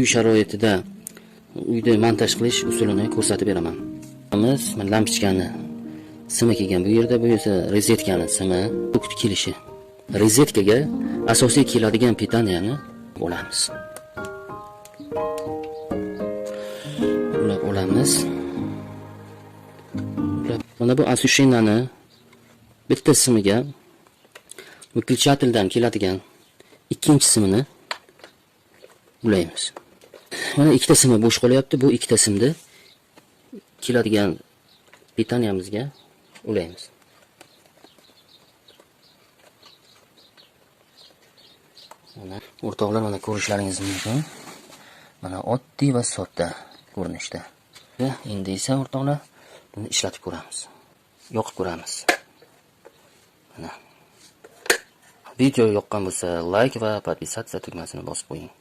Uy sharoitida uyda montaj qilish usulini ko'rsatib beraman. Biz lampochkani simi kelgan bu yerda, bu esa rozetkani simi, bukt kelishi. Rozetkaga asosiy keladigan pitaniyani olamiz. Ulab olamiz. Mana bu asushinani bitta simiga выключательdan keladigan ikkinchi simini ulaymiz. Mana ikkita simi bo'sh qolyapti. Bu ikkita simni keladigan pitaniyamizga ulaymiz. Mana o'rtoqlar, mana ko'rishlaringiz mumkin. Mana oddiy va sodda ko'rinishda. Endi esa o'rtoqlar, buni ishlatib ko'ramiz. Yoqib ko'ramiz. Mana video yoqqan bo'lsa, like va podpisatsiya tugmasini bosib qo'ying.